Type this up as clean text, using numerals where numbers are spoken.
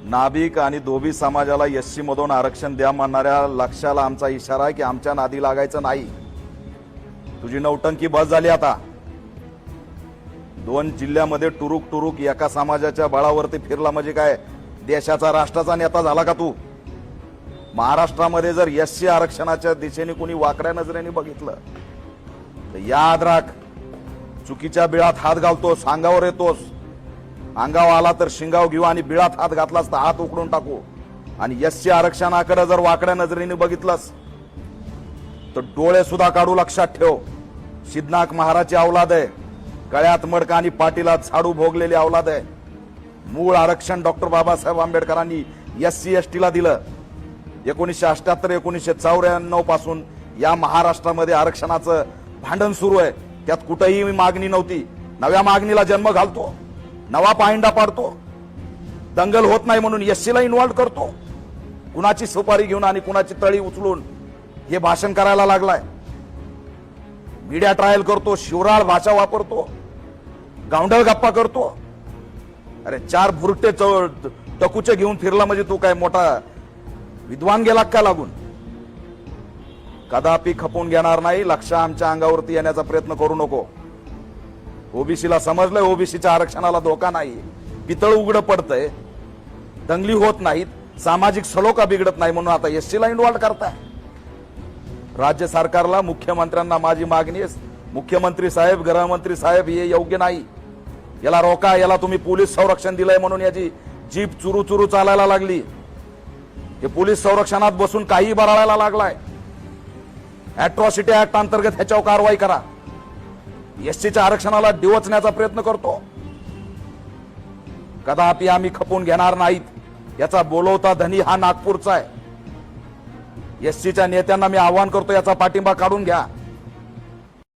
नाभिक आणि धोबी समाजाला एससी मधून आरक्षण द्या म्हणणाऱ्या लक्षाला आमचा इशारा आहे की आमच्या नादी लागायचं नाही। तुझी नौटंकी बस झाली आता। 2 जिल्ह्यामध्ये टुरुक टुरुक एका समाजाच्या बळावरती फिरला म्हणजे काय देशाचा राष्ट्राचा नेता झाला का तू? महाराष्ट्रामध्ये जर एससी आरक्षणाच्या दिशेने कोणी वाकड्या नजरेने बघितलं तर याद राख, चुकीच्या बिळात हात घालतोस, अंगावर येतोस। अंगाव आला तर शिंगाव घेऊ आणि बिळात हात घातलास तर हात उकडून टाकू। आणि एससी आरक्षणाकडे जर वाकड्या नजरेने बघितलंस तर डोळे सुद्धा काढू, लक्षात ठेव। सिद्धनाथ महाराजची औलाद आहे, गळ्यात मडका आणि पाठीला झाडू भोगलेली औलाद आहे। मूळ आरक्षण डॉक्टर बाबासाहेब आंबेडकरांनी एससी एसटीला दिलं। 1978-1994 पासून या महाराष्ट्रामध्ये आरक्षणाचं भांडण सुरू आहे। त्यात कुठेही मागणी नव्हती। नव्या मागणीला जन्म घालतो, नवा पायंडा पाडतो, दंगल होत नाही म्हणून एससीला इन्व्हॉल्व करतो। कुणाची सुपारी घेऊन आणि कुणाची तळी उचलून हे भाषण करायला लागलाय। मीडिया ट्रायल करतो, शिवराळ भाषा वापरतो, गावंढळ गप्पा करतो। अरे 4 भुरटे टकूचे घेऊन फिरला म्हणजे तू काय मोठा विद्वान गेला का लागून? कदापि खपून घेणार नाही। लक्ष आमच्या अंगावरती येण्याचा प्रयत्न करू नको। ओबीसीला समजलंय ओबीसीच्या आरक्षणाला धोका नाही, पितळ उघड पडतंय, दंगली होत नाहीत, सामाजिक सलोखा बिघडत नाही म्हणून आता एससीला इन्व्हॉल्व करताय। राज्य सरकारला, मुख्यमंत्र्यांना माझी मागणी आहे, मुख्यमंत्री साहेब, गृहमंत्री साहेब, हे योग्य नाही। याला रोका। याला तुम्ही पोलीस संरक्षण दिलंय म्हणून याची जीप चुरू चुरू चालायला लागली। हे पोलीस संरक्षणात बसून काही बराळायला लागलाय। अॅट्रॉसिटी ऍक्ट अंतर्गत ह्याच्यावर कारवाई करा। एससीच्या आरक्षणाला डिवचण्याचा प्रयत्न करतो। कदापि आम्ही खपून घेणार नाहीत। याचा बोलवता धनी हा नागपूरचा आहे। एससीच्या नेत्यांना मी आवाहन करतो, याचा पाठिंबा काढून घ्या।